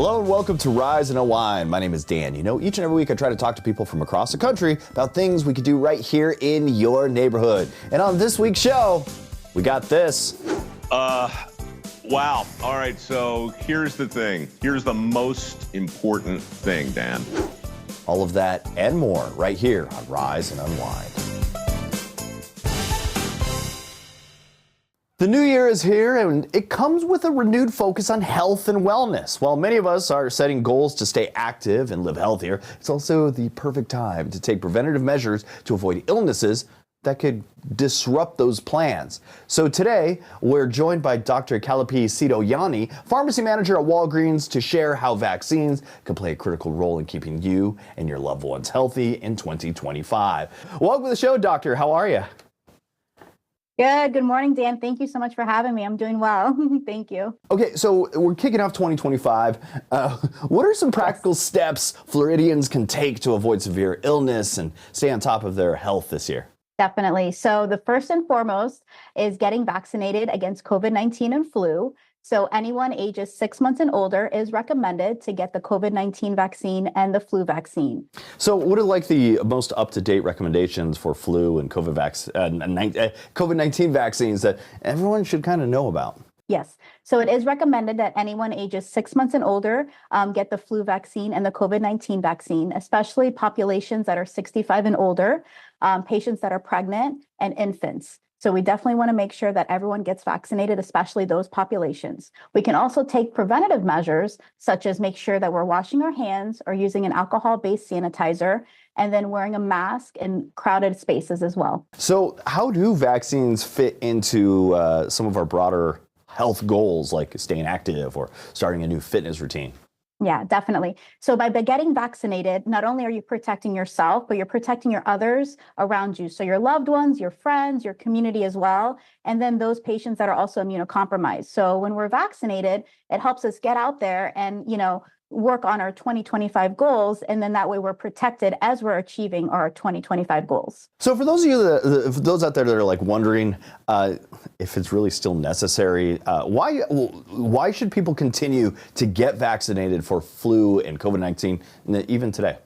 Hello and welcome to Rise Unwind. My name is Dan. You know, each and every week I try to talk to people from across the country about things we could do right here in your neighborhood. And on this week's show, we got this. Wow. All right, so here's the thing. Here's the most important thing, Dan. All of that and more right here on Rise and Unwind. The new year is here, and it comes with a renewed focus on health and wellness. While many of us are setting goals to stay active and live healthier, it's also the perfect time to take preventative measures to avoid illnesses that could disrupt those plans. So today, we're joined by Dr. Kaliope Tsirogiannis, pharmacy manager at Walgreens, to share how vaccines can play a critical role in keeping you and your loved ones healthy in 2025. Welcome to the show, doctor. How are you? Good morning, Dan. Thank you so much for having me. I'm doing well. Thank you. Okay, so we're kicking off 2025. What are some practical steps Floridians can take to avoid severe illness and stay on top of their health this year? Definitely. So the first and foremost is getting vaccinated against COVID-19 and flu. So anyone ages 6 months and older is recommended to get the COVID-19 vaccine and the flu vaccine. So what are like the most up-to-date recommendations for flu and COVID-19 vaccines that everyone should kind of know about? Yes. So it is recommended that anyone ages 6 months and older get the flu vaccine and the COVID-19 vaccine, especially populations that are 65 and older, patients that are pregnant, and infants. So we definitely want to make sure that everyone gets vaccinated, especially those populations. We can also take preventative measures, such as make sure that we're washing our hands or using an alcohol-based sanitizer, and then wearing a mask in crowded spaces as well. So how do vaccines fit into some of our broader health goals, like staying active or starting a new fitness routine? Yeah, definitely. So by getting vaccinated, not only are you protecting yourself, but you're protecting your others around you. So your loved ones, your friends, your community as well. And then those patients that are also immunocompromised. So when we're vaccinated, it helps us get out there and, work on our 2025 goals. And then that way we're protected as we're achieving our 2025 goals. So for those of you, for those out there that are like wondering if it's really still necessary, why should people continue to get vaccinated for flu and COVID-19 even today?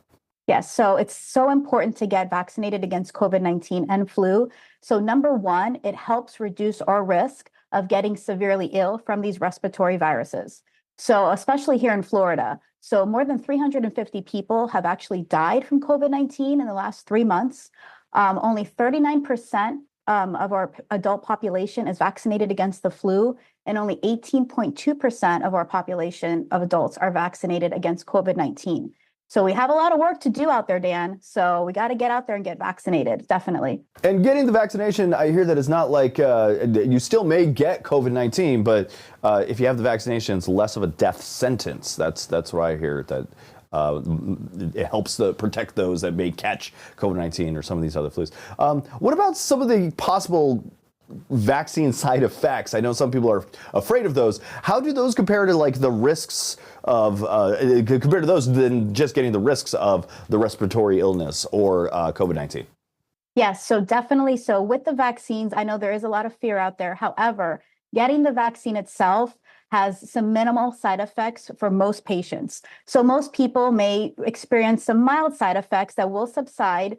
Yes, so it's so important to get vaccinated against COVID-19 and flu. So number one, it helps reduce our risk of getting severely ill from these respiratory viruses. So especially here in Florida, so more than 350 people have actually died from COVID-19 in the last 3 months. Only 39% of our adult population is vaccinated against the flu, and only 18.2% of our population of adults are vaccinated against COVID-19. So we have a lot of work to do out there, Dan. So we got to get out there and get vaccinated, definitely. And getting the vaccination, I hear that it's not like you still may get COVID-19, but if you have the vaccination, it's less of a death sentence. That's what I hear, that it helps protect those that may catch COVID-19 or some of these other flus. What about some of the possible vaccine side effects? I know some people are afraid of those. How do those compare to like the risks of compared to those than just getting the risks of the respiratory illness or COVID-19? Yes, so definitely. So with the vaccines, I know there is a lot of fear out there. However, getting the vaccine itself has some minimal side effects for most patients. So most people may experience some mild side effects that will subside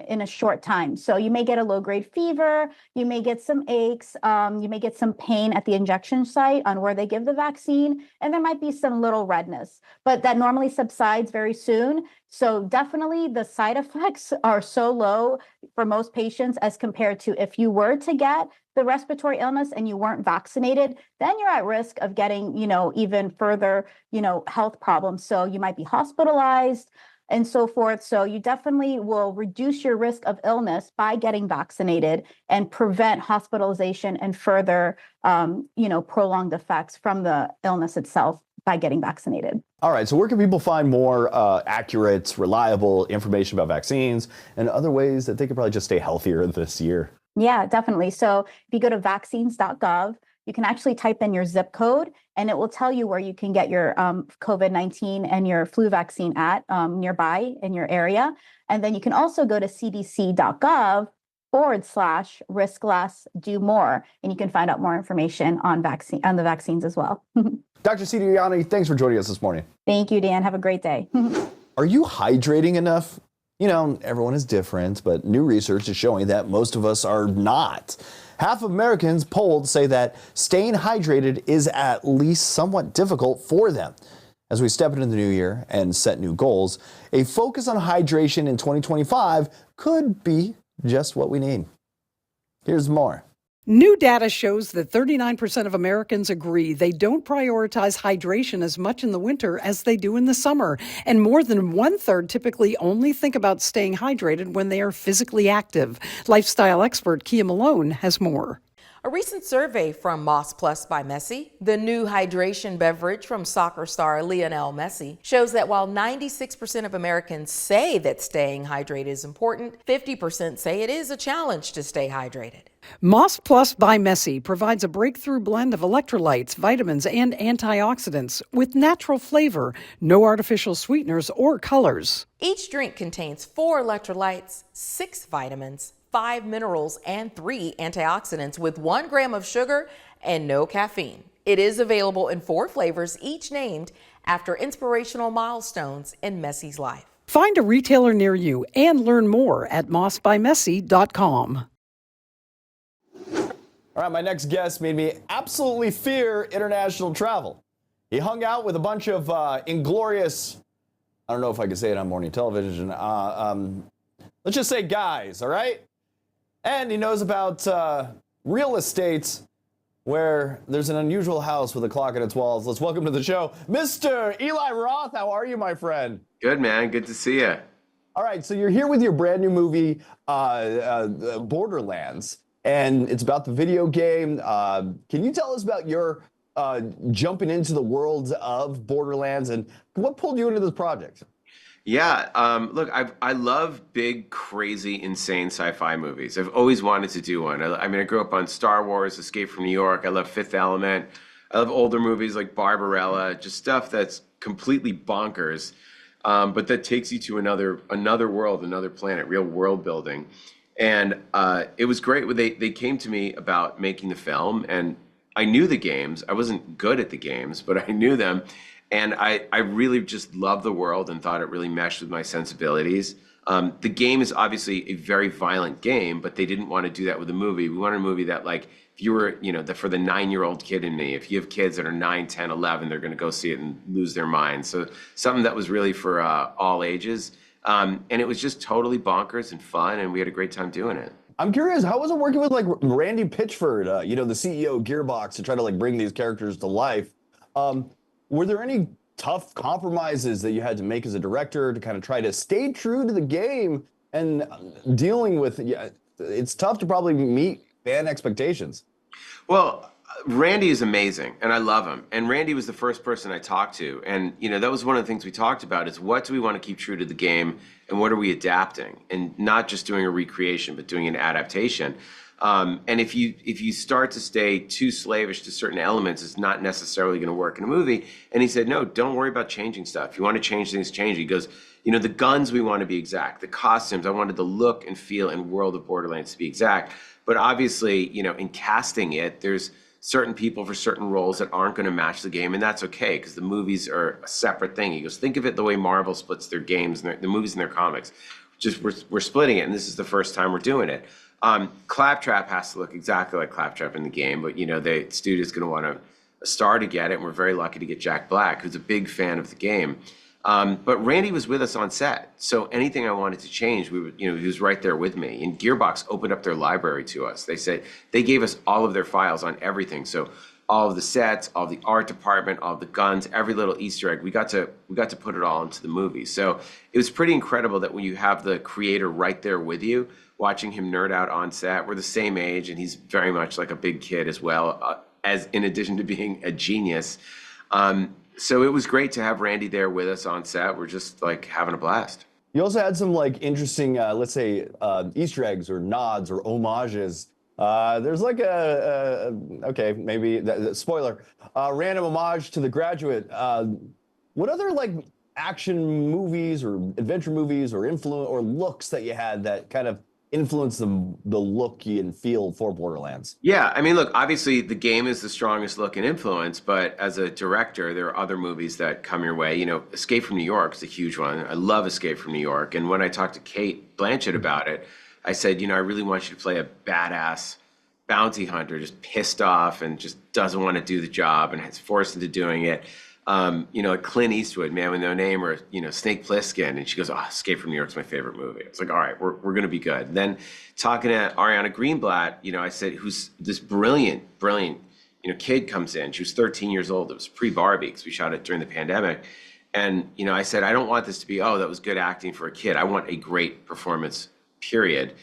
in a short time. So you may get a low-grade fever, you may get some aches, you may get some pain at the injection site on where they give the vaccine, and there might be some little redness, but that normally subsides very soon. So definitely the side effects are so low for most patients as compared to if you were to get the respiratory illness and you weren't vaccinated, then you're at risk of getting, even further, health problems. So you might be hospitalized and so forth. So you definitely will reduce your risk of illness by getting vaccinated and prevent hospitalization and further, prolonged effects from the illness itself by getting vaccinated. All right, so where can people find more accurate, reliable information about vaccines and other ways that they could probably just stay healthier this year? Yeah, definitely. So if you go to vaccines.gov, you can actually type in your zip code and it will tell you where you can get your COVID-19 and your flu vaccine at nearby in your area. And then you can also go to cdc.gov risk less, do more. And you can find out more information on the vaccines as well. Dr. Tsirogiannis, thanks for joining us this morning. Thank you, Dan. Have a great day. Are you hydrating enough? You know, everyone is different, but new research is showing that most of us are not. Half of Americans polled say that staying hydrated is at least somewhat difficult for them. As we step into the new year and set new goals, a focus on hydration in 2025 could be just what we need. Here's more. New data shows that 39% of Americans agree they don't prioritize hydration as much in the winter as they do in the summer. And more than 1/3 typically only think about staying hydrated when they are physically active. Lifestyle expert Kia Malone has more. A recent survey from Moss Plus by Messi, the new hydration beverage from soccer star Lionel Messi, shows that while 96% of Americans say that staying hydrated is important, 50% say it is a challenge to stay hydrated. Moss Plus by Messi provides a breakthrough blend of electrolytes, vitamins, and antioxidants with natural flavor, no artificial sweeteners or colors. Each drink contains 4 electrolytes, 6 vitamins, 5 minerals, and 3 antioxidants with 1 gram of sugar and no caffeine. It is available in 4 flavors, each named after inspirational milestones in Messi's life. Find a retailer near you and learn more at mossbymessi.com. All right, my next guest made me absolutely fear international travel. He hung out with a bunch of inglorious, I don't know if I can say it on morning television, let's just say guys, all right? And he knows about real estate where there's an unusual house with a clock in its walls. Let's welcome to the show, Mr. Eli Roth. How are you, my friend? Good, man. Good to see you. All right, so you're here with your brand new movie, Borderlands, and it's about the video game. Can you tell us about your jumping into the world of Borderlands and what pulled you into this project? Yeah, look, I love big, crazy, insane sci-fi movies. I've always wanted to do one. I mean, I grew up on Star Wars, Escape from New York. I love Fifth Element. I love older movies like Barbarella, just stuff that's completely bonkers, but that takes you to another world, another planet, real world building. And it was great when they came to me about making the film, and I knew the games. I wasn't good at the games, but I knew them. And I really just loved the world and thought it really meshed with my sensibilities. The game is obviously a very violent game, but they didn't want to do that with a movie. We wanted a movie that, like, if you were, for the 9-year-old kid in me, if you have kids that are 9, 10, 11, they're going to go see it and lose their minds. So something that was really for all ages. And it was just totally bonkers and fun, and we had a great time doing it. I'm curious, how was it working with, like, Randy Pitchford, the CEO of Gearbox, to try to, like, bring these characters to life? Were there any tough compromises that you had to make as a director to kind of try to stay true to the game and dealing with, it's tough to probably meet fan expectations? Well, Randy is amazing, and I love him. And Randy was the first person I talked to. And, that was one of the things we talked about is what do we want to keep true to the game and what are we adapting? And not just doing a recreation, but doing an adaptation. And if you start to stay too slavish to certain elements, it's not necessarily going to work in a movie. And he said, no, don't worry about changing stuff. You want to change things, change it. He goes, the guns, we want to be exact. The costumes, I wanted the look and feel and world of Borderlands to be exact. But obviously, in casting it, there's certain people for certain roles that aren't going to match the game, and that's okay because the movies are a separate thing. He goes, think of it the way Marvel splits their games and the movies and their comics. Just we're splitting it, and this is the first time we're doing it. Claptrap has to look exactly like Claptrap in the game, but the studio's going to want a star to get it, and we're very lucky to get Jack Black, who's a big fan of the game. But Randy was with us on set, so anything I wanted to change, he was right there with me. And Gearbox opened up their library to us. They said they gave us all of their files on everything. So all of the sets, all the art department, all the guns, every little Easter egg, we got to put it all into the movie. So it was pretty incredible that when you have the creator right there with you, watching him nerd out on set. We're the same age, and he's very much like a big kid as well, as in addition to being a genius. So it was great to have Randy there with us on set. We're just like having a blast. You also had some like interesting, let's say, Easter eggs or nods or homages. There's like okay, maybe spoiler, random homage to The Graduate. What other like action movies or adventure movies or influence or looks that you had that kind of influenced the look and feel for Borderlands? Yeah, I mean, look, obviously the game is the strongest look and influence, but as a director, there are other movies that come your way. You know, Escape from New York is a huge one. I love Escape from New York. And when I talked to Kate Blanchett about it, I said, you know, I really want you to play a badass bounty hunter, just pissed off and just doesn't want to do the job and is forced into doing it. You know, like Clint Eastwood, Man with No Name, or, you know, Snake Plissken. And she goes, oh, Escape from New York's my favorite movie. It's like, all right, we're going to be good. Then talking to Ariana Greenblatt, you know, I said, who's this brilliant, you know, kid comes in. She was 13 years old. It was pre-Barbie because we shot it during the pandemic. And, you know, I said, I don't want this to be, oh, that was good acting for a kid. I want a great performance, period.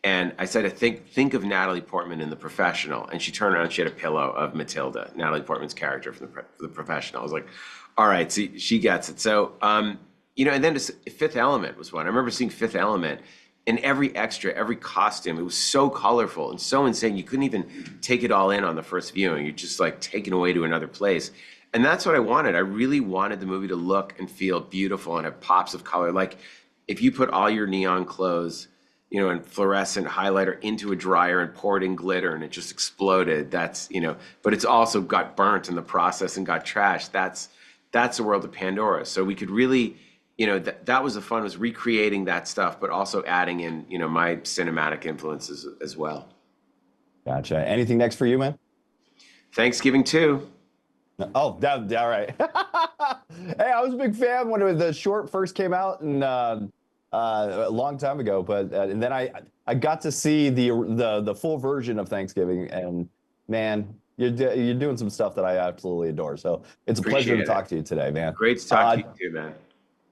And I said, think of Natalie Portman in The Professional. And she turned around and she had a pillow of Matilda, Natalie Portman's character from the Professional. I was like, all right, see, she gets it. So, you know, and then Fifth Element was one. I remember seeing Fifth Element, and every extra, every costume, it was so colorful and so insane. You couldn't even take it all in on the first viewing. You're just like taken away to another place. And that's what I wanted. I really wanted the movie to look and feel beautiful and have pops of color. Like if you put all your neon clothes, you know, and fluorescent highlighter into a dryer and poured in glitter and it just exploded. That's, you know, but it's also got burnt in the process and got trashed. That's the world of Pandora. So we could really, you know, that was the fun, was recreating that stuff, but also adding in, you know, my cinematic influences as well. Gotcha. Anything next for you, man? Thanksgiving too. Oh, all right. Hey, I was a big fan when the short first came out, and a long time ago, but and then I got to see the full version of Thanksgiving, and man, you're doing some stuff that I absolutely adore. So it's a pleasure to talk to you today, man. Great to talk to you too, man.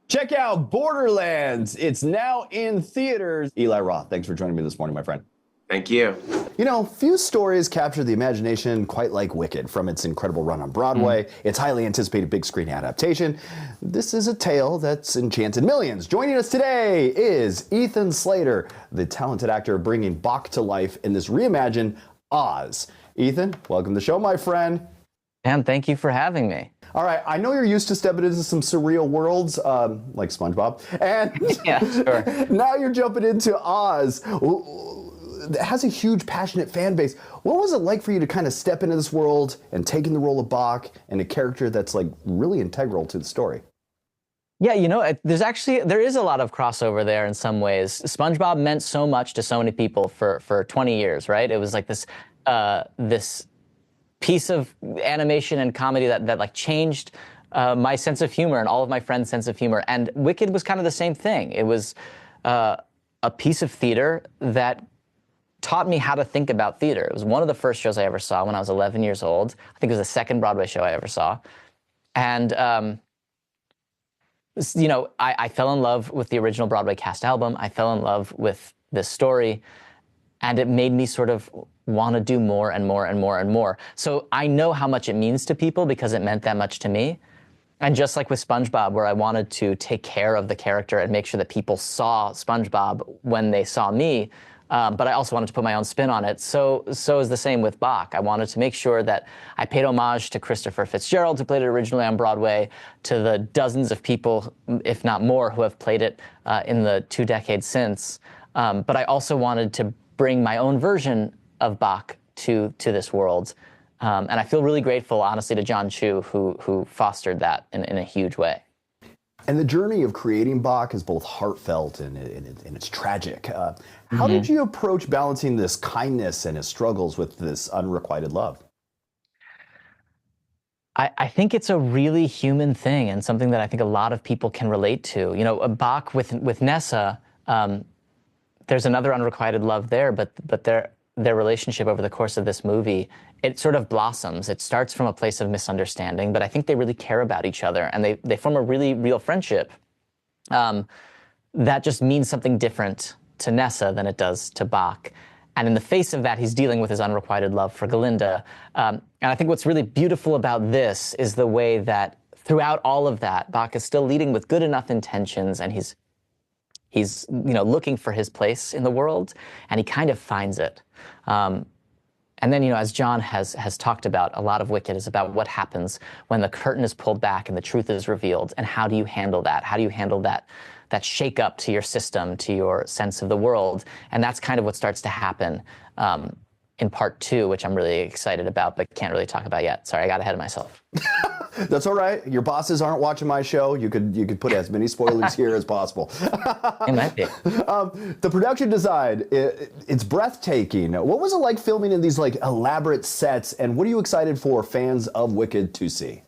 Check out Borderlands. It's now in theaters. Eli Roth, thanks for joining me this morning, my friend. Thank you. You know, few stories capture the imagination quite like Wicked. From its incredible run on Broadway, its highly anticipated big screen adaptation, this is a tale that's enchanted millions. Joining us today is Ethan Slater, the talented actor bringing Bach to life in this reimagined Oz. Ethan, welcome to the show, my friend. Dan, thank you for having me. All right, I know you're used to stepping into some surreal worlds, like SpongeBob, and yeah, sure. Now you're jumping into Oz. It has a huge, passionate fan base. What was it like for you to kind of step into this world and take in the role of Bach and a character that's like really integral to the story? Yeah, you know, there is a lot of crossover there in some ways. SpongeBob meant so much to so many people for 20 years, right? It was like this piece of animation and comedy that like changed my sense of humor and all of my friends' sense of humor. And Wicked was kind of the same thing. It was a piece of theater that taught me how to think about theater. It was one of the first shows I ever saw when I was 11 years old. I think it was the second Broadway show I ever saw. And, you know, I fell in love with the original Broadway cast album. I fell in love with this story, and it made me sort of want to do more and more and more and more. So I know how much it means to people because it meant that much to me. And just like with SpongeBob, where I wanted to take care of the character and make sure that people saw SpongeBob when they saw me, but I also wanted to put my own spin on it. So is the same with Bach. I wanted to make sure that I paid homage to Christopher Fitzgerald, who played it originally on Broadway, to the dozens of people, if not more, who have played it in the 2 decades since. But I also wanted to bring my own version of Bach to this world. And I feel really grateful, honestly, to John Chu, who fostered that in a huge way. And the journey of creating Bach is both heartfelt and it's tragic. How did you approach balancing this kindness and his struggles with this unrequited love? I think it's a really human thing and something that I think a lot of people can relate to. You know, Bach with Nessa, there's another unrequited love there, but their relationship over the course of this movie, it sort of blossoms. It starts from a place of misunderstanding, but I think they really care about each other, and they form a really real friendship that just means something different to Nessa than it does to Bach. And in the face of that, he's dealing with his unrequited love for Galinda. And I think what's really beautiful about this is the way that throughout all of that, Bach is still leading with good enough intentions, and he's you know, looking for his place in the world, and he kind of finds it. And then, as John has talked about, a lot of Wicked is about what happens when the curtain is pulled back and the truth is revealed, and how do you handle that? How do you handle that shake up to your system, to your sense of the world? And that's kind of what starts to happen in part 2, which I'm really excited about, but can't really talk about yet. Sorry, I got ahead of myself. That's all right. Your bosses aren't watching my show. You could put as many spoilers here as possible. It might be. The production design, it's breathtaking. What was it like filming in these like elaborate sets, and what are you excited for fans of Wicked to see?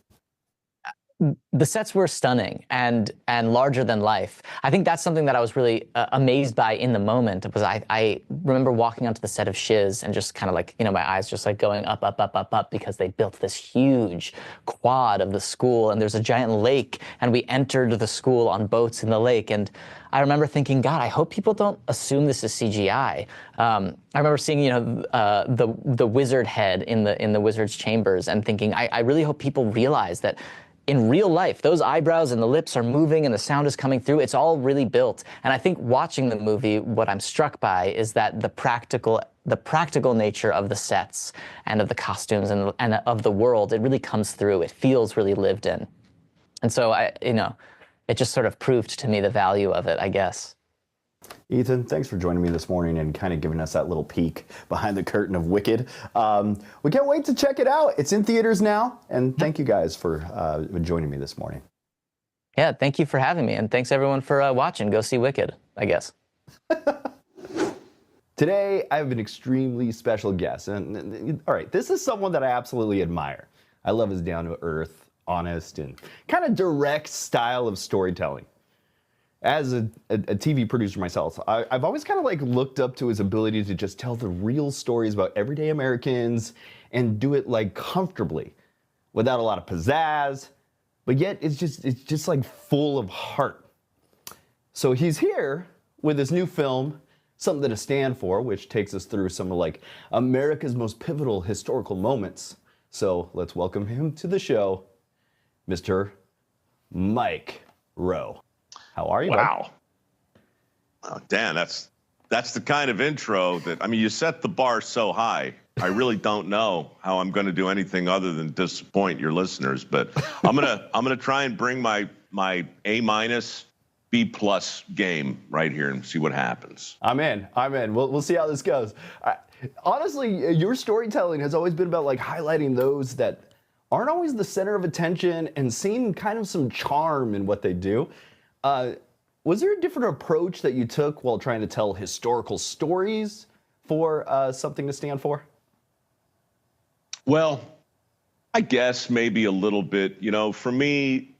The sets were stunning and larger than life. I think that's something that I was really amazed by in the moment. Was I remember walking onto the set of Shiz and just kind of like, my eyes just like going up, up, up, up, up, because they built this huge quad of the school, and there's a giant lake, and we entered the school on boats in the lake. And I remember thinking, God, I hope people don't assume this is CGI. I remember seeing, the wizard head in the wizard's chambers, and thinking, I really hope people realize that in real life, those eyebrows and the lips are moving and the sound is coming through. It's all really built. And I think watching the movie, what I'm struck by is that the practical nature of the sets and of the costumes and of the world, it really comes through. It feels really lived in. And so it just sort of proved to me the value of it, I guess. Ethan, thanks for joining me this morning and kind of giving us that little peek behind the curtain of Wicked. We can't wait to check it out. It's in theaters now, and thank you guys for joining me this morning. Yeah, thank you for having me, and thanks everyone for watching. Go see Wicked, I guess. Today, I have an extremely special guest. And all right, this is someone that I absolutely admire. I love his down-to-earth, honest, and kind of direct style of storytelling. As a TV producer myself, I've always kind of like looked up to his ability to just tell the real stories about everyday Americans and do it like comfortably, without a lot of pizzazz, but yet it's just like full of heart. So he's here with his new film, Something to Stand For, which takes us through some of like America's most pivotal historical moments. So let's welcome him to the show, Mr. Mike Rowe. How are you? Wow. Oh, Dan, that's the kind of intro that, you set the bar so high. I really don't know how I'm going to do anything other than disappoint your listeners, but I'm gonna try and bring my A-, B+ game right here and see what happens. I'm in. We'll see how this goes. Honestly, your storytelling has always been about like highlighting those that aren't always the center of attention and seeing kind of some charm in what they do. Was there a different approach that you took while trying to tell historical stories for Something to Stand For? Well, I guess maybe a little bit. For me,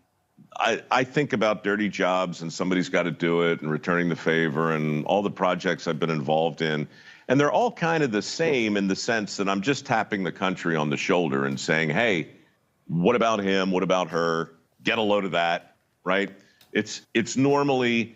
I think about dirty jobs and somebody's got to do it and returning the favor and all the projects I've been involved in. And they're all kind of the same in the sense that I'm just tapping the country on the shoulder and saying, hey, what about him? What about her? Get a load of that, right? It's normally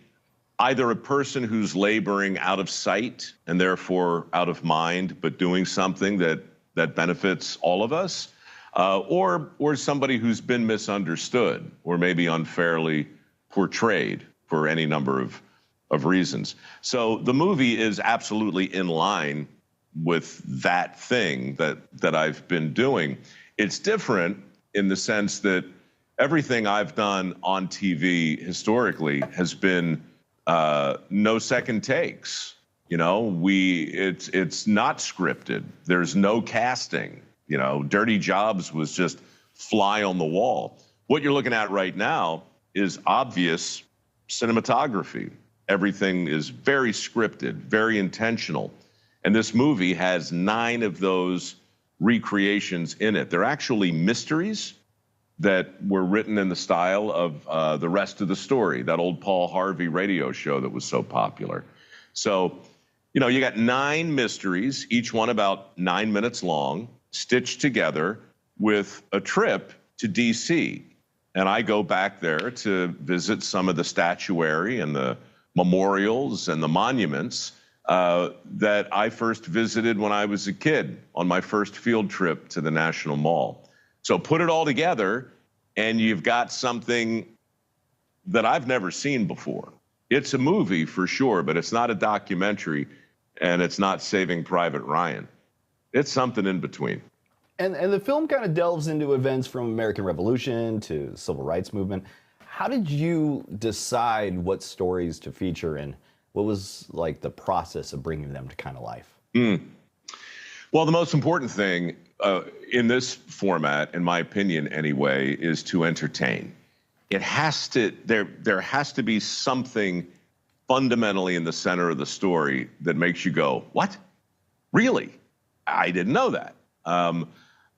either a person who's laboring out of sight and therefore out of mind, but doing something that benefits all of us, or somebody who's been misunderstood or maybe unfairly portrayed for any number of reasons. So the movie is absolutely in line with that thing that I've been doing. It's different in the sense that everything I've done on TV historically has been no second takes. It's not scripted. There's no casting. Dirty Jobs was just fly on the wall. What you're looking at right now is obvious cinematography. Everything is very scripted, very intentional. And this movie has 9 of those recreations in it. They're actually mysteries that were written in the style of The Rest of the Story, that old Paul Harvey radio show that was so popular. So, you got 9 mysteries, each one about 9 minutes long, stitched together with a trip to D.C. And I go back there to visit some of the statuary and the memorials and the monuments that I first visited when I was a kid on my first field trip to the National Mall. So put it all together, and you've got something that I've never seen before. It's a movie for sure, but it's not a documentary, and it's not Saving Private Ryan. It's something in between. And the film kind of delves into events from American Revolution to Civil Rights Movement. How did you decide what stories to feature, and what was like the process of bringing them to kind of life? Well, the most important thing in this format, in my opinion anyway, is to entertain. It has to, there has to be something fundamentally in the center of the story that makes you go, what? Really? I didn't know that.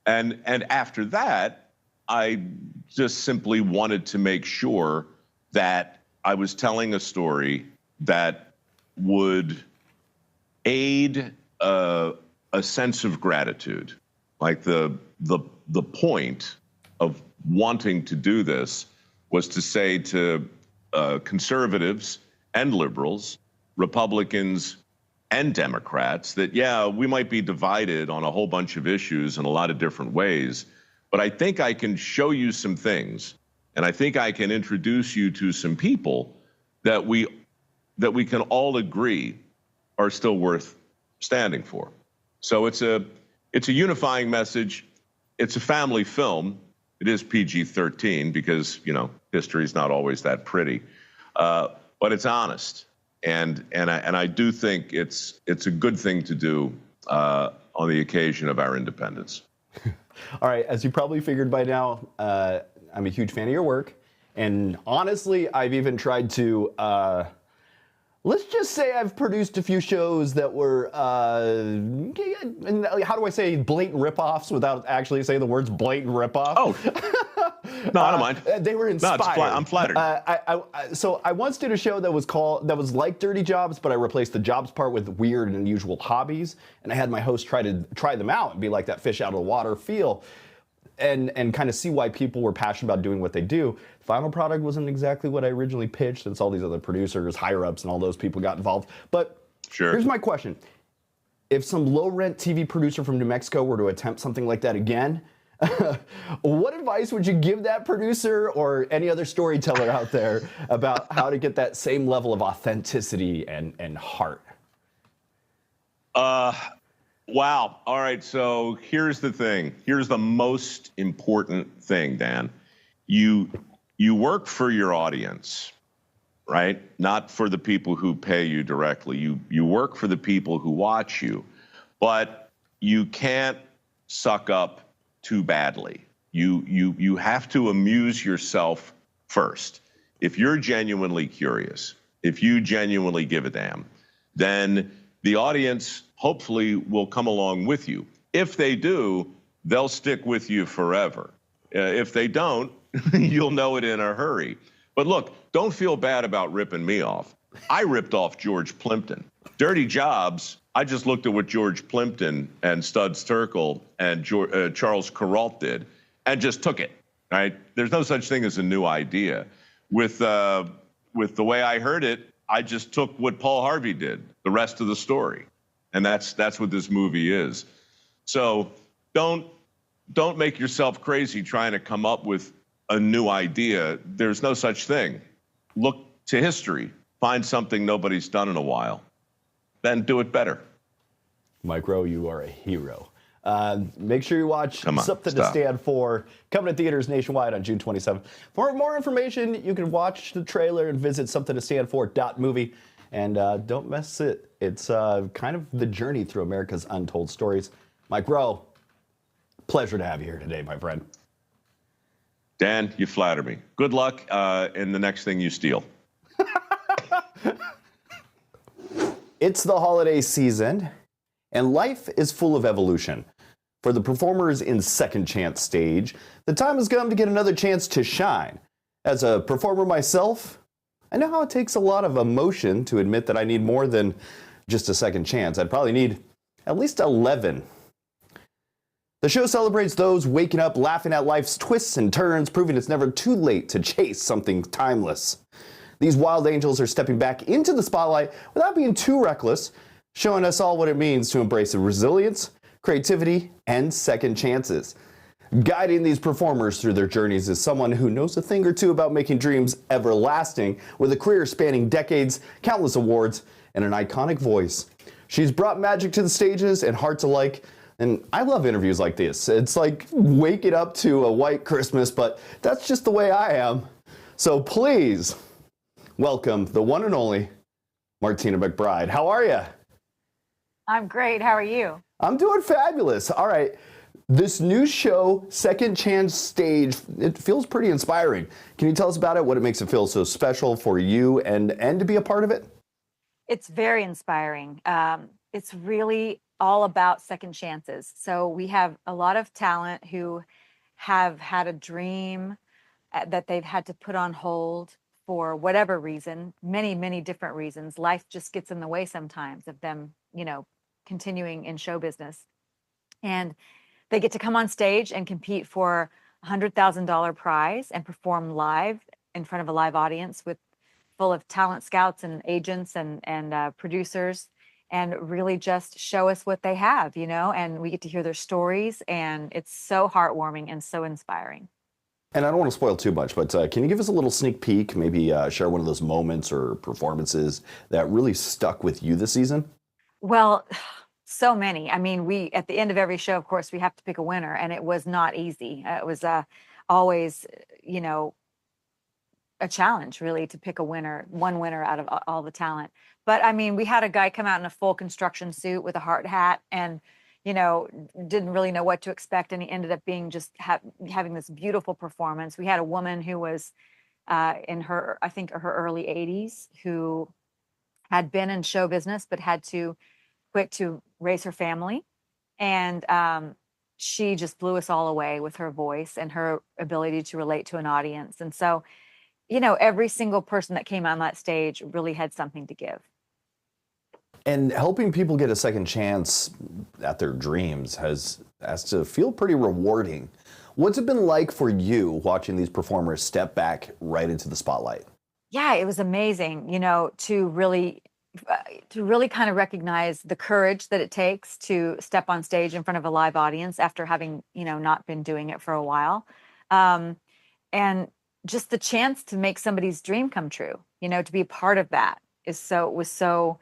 And after that, I just simply wanted to make sure that I was telling a story that would aid a sense of gratitude. Like the point of wanting to do this was to say to conservatives and liberals, Republicans and Democrats, that, yeah, we might be divided on a whole bunch of issues in a lot of different ways, but I think I can show you some things, and I think I can introduce you to some people that we can all agree are still worth standing for. So it's a unifying message. It's a family film. It is PG-13 because, you know, history's not always that pretty, but it's honest. And I do think it's a good thing to do on the occasion of our independence. All right, as you probably figured by now, I'm a huge fan of your work. And honestly, I've even tried to, let's just say I've produced a few shows that were, how do I say blatant ripoffs without actually saying the words blatant ripoff? Oh, no, I don't mind. They were inspired. No, I'm flattered. So I once did a show that was like Dirty Jobs, but I replaced the jobs part with weird and unusual hobbies, and I had my host try them out and be like that fish out of the water feel, and kind of see why people were passionate about doing what they do. The final product wasn't exactly what I originally pitched, since all these other producers, higher ups, and all those people got involved. But sure. Here's my question: if some low-rent TV producer from New Mexico were to attempt something like that again, what advice would you give that producer or any other storyteller out there about how to get that same level of authenticity and heart? Wow. All right. So here's the thing. Here's the most important thing, Dan. You work for your audience, right? Not for the people who pay you directly. You work for the people who watch you, but you can't suck up too badly. You have to amuse yourself first. If you're genuinely curious, if you genuinely give a damn, then the audience hopefully will come along with you. If they do, they'll stick with you forever. If they don't, you'll know it in a hurry. But look, don't feel bad about ripping me off. I ripped off George Plimpton. Dirty Jobs, I just looked at what George Plimpton and Studs Terkel and Charles Kuralt did and just took it, right? There's no such thing as a new idea. With the way I heard it, I just took what Paul Harvey did, the rest of the story. And that's what this movie is. So don't make yourself crazy trying to come up with a new idea. There's no such thing. Look to history. Find something nobody's done in a while. Then do it better. Mike Rowe, you are a hero. Make sure you watch Something to Stop. Stand For, coming to theaters nationwide on June 27th. For more information, you can watch the trailer and visit somethingtostandfor.movie. And don't miss it. It's kind of the journey through America's untold stories. Mike Rowe, pleasure to have you here today, my friend. Dan, you flatter me. Good luck in the next thing you steal. It's the holiday season, and life is full of evolution. For the performers in Second Chance stage, the time has come to get another chance to shine. As a performer myself, I know how it takes a lot of emotion to admit that I need more than just a second chance. I'd probably need at least 11. The show celebrates those waking up laughing at life's twists and turns, proving it's never too late to chase something timeless. These wild angels are stepping back into the spotlight without being too reckless, showing us all what it means to embrace resilience, creativity, and second chances. Guiding these performers through their journeys is someone who knows a thing or two about making dreams everlasting, with a career spanning decades, countless awards, and an iconic voice. She's brought magic to the stages and hearts alike, And I love interviews like this. It's like waking up to a white Christmas, but that's just the way I am. So please welcome the one and only Martina McBride. How are you? I'm great. How are you? I'm doing fabulous. All right. This new show, Second Chance Stage, it feels pretty inspiring. Can you tell us about it, what it makes it feel so special for you and to be a part of it? It's very inspiring. It's really all about second chances. So we have a lot of talent who have had a dream that they've had to put on hold for whatever reason, many, many different reasons. Life just gets in the way sometimes of them, continuing in show business. And they get to come on stage and compete for a $100,000 prize and perform live in front of a live audience full of talent scouts and agents and producers, and really just show us what they have, and we get to hear their stories, and it's so heartwarming and so inspiring. And I don't want to spoil too much, but can you give us a little sneak peek, maybe share one of those moments or performances that really stuck with you this season? Well, so many. I mean, at the end of every show, of course, we have to pick a winner, and it was not easy. It was always, a challenge, really, to pick one winner out of all the talent. But I mean, we had a guy come out in a full construction suit with a hard hat and, didn't really know what to expect. And he ended up being just having this beautiful performance. We had a woman who was in her early 80s, who had been in show business, but had to quit to raise her family. And she just blew us all away with her voice and her ability to relate to an audience. And so, every single person that came on that stage really had something to give. And helping people get a second chance at their dreams has to feel pretty rewarding. What's it been like for you watching these performers step back right into the spotlight? Yeah, it was amazing, to really kind of recognize the courage that it takes to step on stage in front of a live audience after having, not been doing it for a while. And just the chance to make somebody's dream come true, to be a part of that was so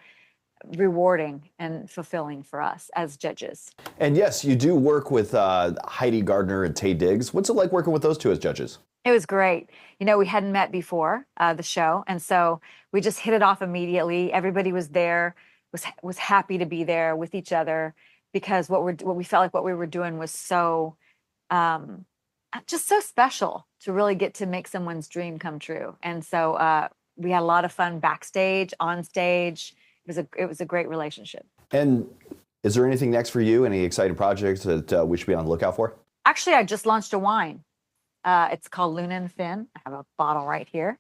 rewarding and fulfilling for us as judges. And yes, you do work with Heidi Gardner and Taye Diggs. What's it like working with those two as judges? It was great. We hadn't met before the show, and so we just hit it off immediately. Everybody was there, was happy to be there with each other, because what we felt like what we were doing was so just so special to really get to make someone's dream come true. And so we had a lot of fun backstage, on stage. It was a great relationship. And is there anything next for you? Any exciting projects that we should be on the lookout for? Actually, I just launched a wine. It's called Luna and Finn. I have a bottle right here.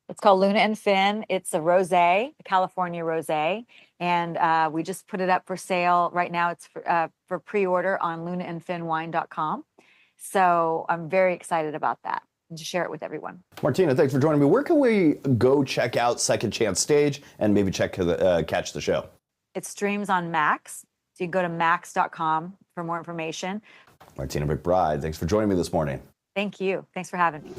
It's called Luna and Finn. It's a rosé, a California rosé, and we just put it up for sale right now. It's for pre-order on lunaandfinnwine.com. So I'm very excited about that and to share it with everyone. Martina, thanks for joining me. Where can we go check out Second Chance Stage and maybe catch the show? It streams on Max. So you can go to max.com for more information. Martina McBride, thanks for joining me this morning. Thank you. Thanks for having me.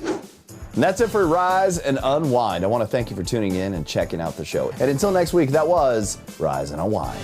And that's it for Rise and Unwind. I want to thank you for tuning in and checking out the show. And until next week, that was Rise and Unwind.